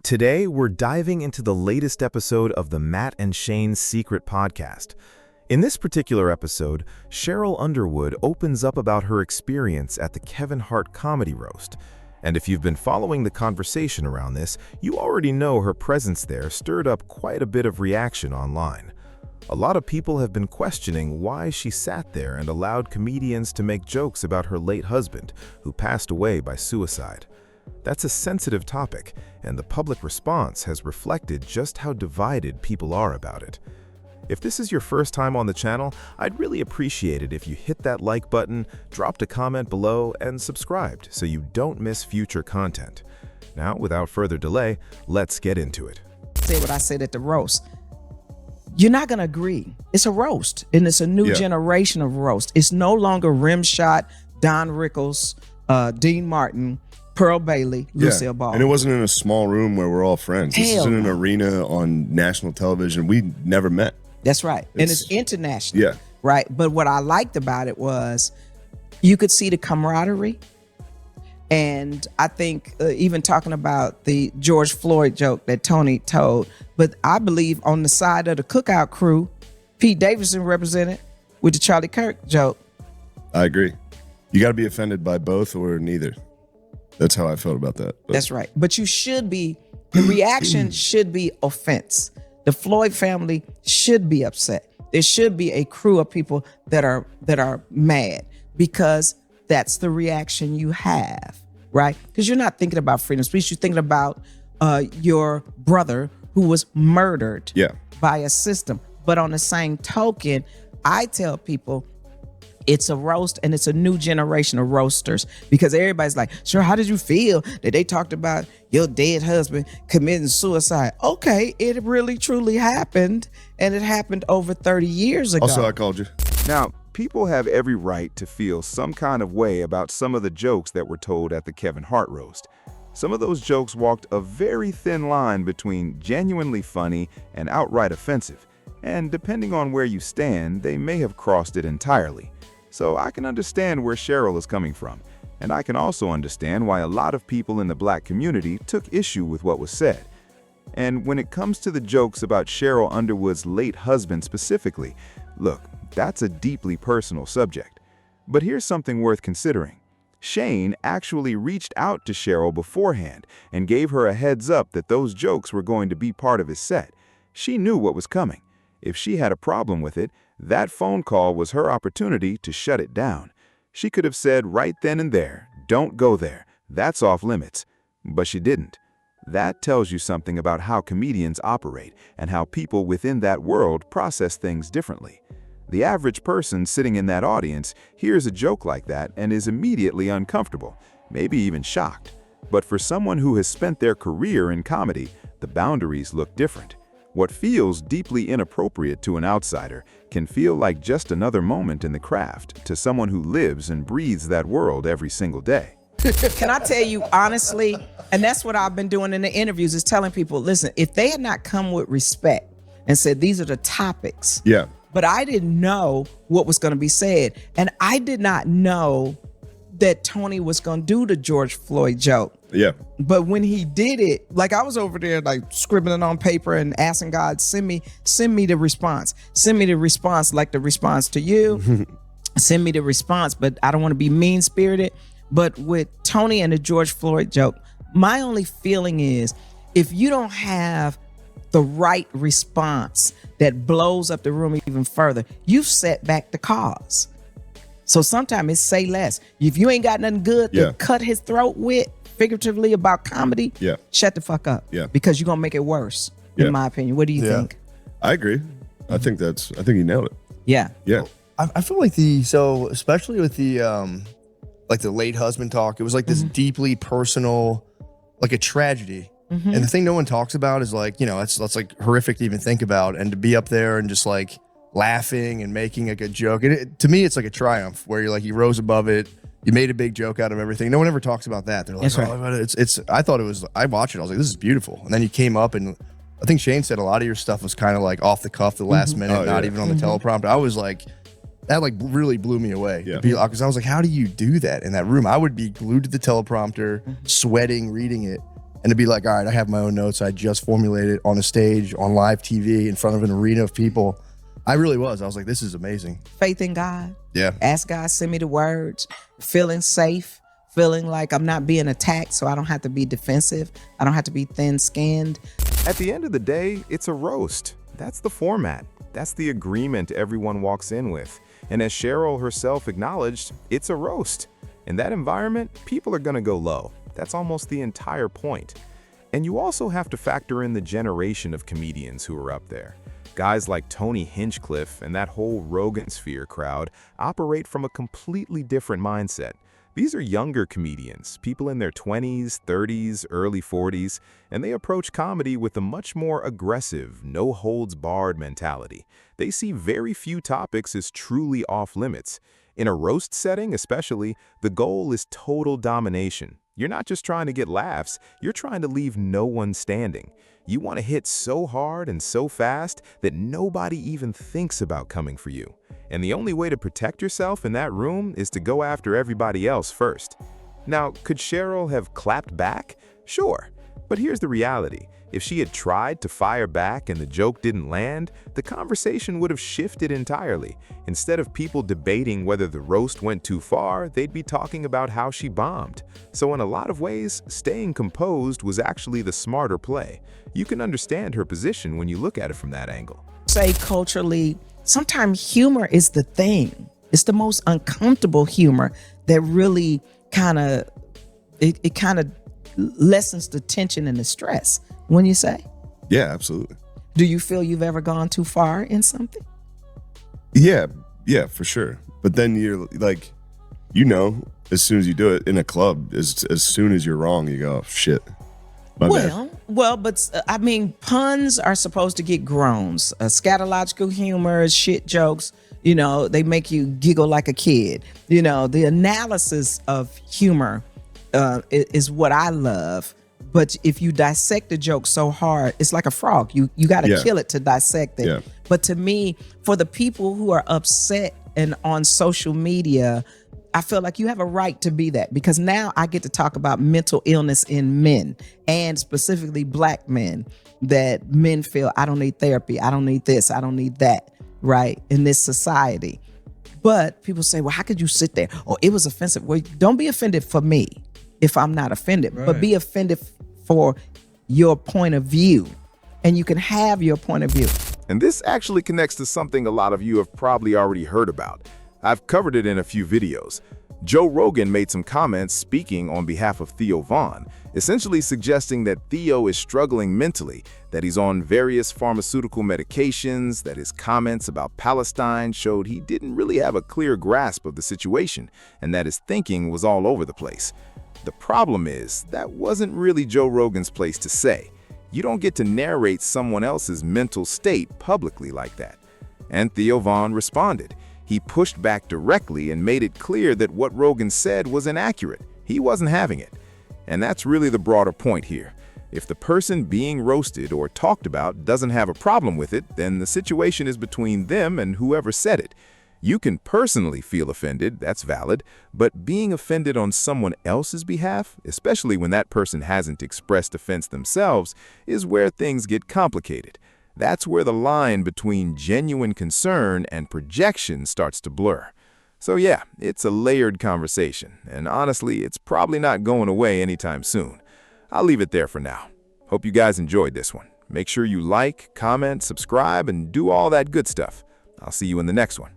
Today, we're diving into the latest episode of the Matt and Shane's Secret podcast. In this particular episode, Sheryl Underwood opens up about her experience at the Kevin Hart comedy roast. And if you've been following the conversation around this, you already know her presence there stirred up quite a bit of reaction online. A lot of people have been questioning why she sat there and allowed comedians to make jokes about her late husband, who passed away by suicide. That's a sensitive topic, and the public response has reflected just how divided people are about it. If this is your first time on the channel, I'd really appreciate it if you hit that like button, dropped a comment below, and subscribed so you don't miss future content. Now, without further delay, let's get into it. Say what I said at the roast. You're not going to agree. It's a roast, and it's a new generation of roast. It's no longer Rimshot, Don Rickles, Dean Martin, Pearl Bailey, Lucille Ball. And it wasn't in a small room where we're all friends. This is in an arena on national television. We never met. That's right. And it's international. Yeah. Right. But what I liked about it was you could see the camaraderie. And I think even talking about the George Floyd joke that Tony told, but I believe on the side of the Cookout crew, Pete Davidson represented with the Charlie Kirk joke. I agree. You got to be offended by both or neither. That's how I felt about that. But. That's right. But you should be, the reaction should be offense. The Floyd family should be upset. There should be a crew of people that are mad because that's the reaction you have, right? Because you're not thinking about freedom of speech. You're thinking about your brother who was murdered by a system. But on the same token, I tell people, it's a roast and it's a new generation of roasters because everybody's like, sure, how did you feel that they talked about your dead husband committing suicide? Okay, it really truly happened, and it happened over 30 years ago. Also, I called you. Now, people have every right to feel some kind of way about some of the jokes that were told at the Kevin Hart roast. Some of those jokes walked a very thin line between genuinely funny and outright offensive, and depending on where you stand, they may have crossed it entirely. So I can understand where Sheryl is coming from, and I can also understand why a lot of people in the black community took issue with what was said. And when it comes to the jokes about Sheryl Underwood's late husband specifically, look, that's a deeply personal subject. But here's something worth considering. Shane actually reached out to Sheryl beforehand and gave her a heads up that those jokes were going to be part of his set. She knew what was coming. If she had a problem with it, that phone call was her opportunity to shut it down. She could have said right then and there, don't go there, that's off limits. But she didn't. That tells you something about how comedians operate and how people within that world process things differently. The average person sitting in that audience hears a joke like that and is immediately uncomfortable, maybe even shocked. But for someone who has spent their career in comedy, the boundaries look different. What feels deeply inappropriate to an outsider can feel like just another moment in the craft to someone who lives and breathes that world every single day. Can I tell you honestly, and that's what I've been doing in the interviews, is telling people, listen, if they had not come with respect and said, these are the topics, but I didn't know what was going to be said, and I did not know that Tony was going to do the George Floyd joke. But when he did it, like I was over there like scribbling on paper and asking God, send me the response. Send me the response like the response to you. Send me the response, but I don't want to be mean-spirited. But with Tony and the George Floyd joke, my only feeling is if you don't have the right response that blows up the room even further, you've set back the cause. So sometimes it's say less. If you ain't got nothing good to cut his throat with, figuratively about comedy, shut the fuck up. Because you're gonna make it worse, in my opinion. What do you think? I agree. I think you nailed it. Yeah. I feel like especially with the like the late husband talk, it was like this deeply personal, like a tragedy. And the thing no one talks about is like, you know, that's like horrific to even think about, and to be up there and just like laughing and making like a joke. And to me, it's like a triumph where you're like, you rose above it. You made a big joke out of everything. No one ever talks about that. They're like, it's. I thought it was. I watched it. I was like, this is beautiful. And then you came up, and I think Shane said a lot of your stuff was kind of like off the cuff, the last minute, not even on the teleprompter. I was like, that like really blew me away. Because I was like, how do you do that in that room? I would be glued to the teleprompter, sweating, reading it. And to be like, all right, I have my own notes. I just formulated on a stage, on live TV, in front of an arena of people. I really was. I was like, this is amazing. Faith in God. Yeah. Ask God, send me the words. Feeling safe. Feeling like I'm not being attacked, so I don't have to be defensive. I don't have to be thin-skinned. At the end of the day, it's a roast. That's the format. That's the agreement everyone walks in with. And as Sheryl herself acknowledged, it's a roast. In that environment, people are going to go low. That's almost the entire point. And you also have to factor in the generation of comedians who are up there. Guys like Tony Hinchcliffe and that whole Rogan sphere crowd operate from a completely different mindset. These are younger comedians, people in their 20s, 30s, early 40s, and they approach comedy with a much more aggressive, no-holds-barred mentality. They see very few topics as truly off-limits. In a roast setting especially, the goal is total domination. You're not just trying to get laughs, you're trying to leave no one standing. You want to hit so hard and so fast that nobody even thinks about coming for you. And the only way to protect yourself in that room is to go after everybody else first. Now, could Sheryl have clapped back? Sure. But here's the reality. If she had tried to fire back and the joke didn't land, the conversation would have shifted entirely. Instead of people debating whether the roast went too far, they'd be talking about how she bombed. So in a lot of ways, staying composed was actually the smarter play. You can understand her position when you look at it from that angle. Say culturally, sometimes humor is the thing. It's the most uncomfortable humor that really kind of lessens the tension and the stress. When you say? Yeah, absolutely. Do you feel you've ever gone too far in something? Yeah, for sure. But then you're like, as soon as you do it in a club, as soon as you're wrong, you go, oh, shit. My bad. But I mean, puns are supposed to get groans. Scatological humor, shit jokes, they make you giggle like a kid. The analysis of humor is what I love. But if you dissect the joke so hard, it's like a frog. You got to kill it to dissect it. Yeah. But to me, for the people who are upset and on social media, I feel like you have a right to be that, because now I get to talk about mental illness in men, and specifically Black men, that men feel, I don't need therapy, I don't need this, I don't need that, right, in this society. But people say, well, how could you sit there? Oh, it was offensive. Well, don't be offended for me if I'm not offended, right. But be offended for your point of view, and you can have your point of view. And this actually connects to something a lot of you have probably already heard about. I've covered it in a few videos. Joe Rogan made some comments speaking on behalf of Theo Von, essentially suggesting that Theo is struggling mentally, that he's on various pharmaceutical medications, that his comments about Palestine showed he didn't really have a clear grasp of the situation, and that his thinking was all over the place. The problem is, that wasn't really Joe Rogan's place to say. You don't get to narrate someone else's mental state publicly like that. And Theo Von responded. He pushed back directly and made it clear that what Rogan said was inaccurate. He wasn't having it. And that's really the broader point here. If the person being roasted or talked about doesn't have a problem with it, then the situation is between them and whoever said it. You can personally feel offended, that's valid, but being offended on someone else's behalf, especially when that person hasn't expressed offense themselves, is where things get complicated. That's where the line between genuine concern and projection starts to blur. So yeah, it's a layered conversation, and honestly, it's probably not going away anytime soon. I'll leave it there for now. Hope you guys enjoyed this one. Make sure you like, comment, subscribe, and do all that good stuff. I'll see you in the next one.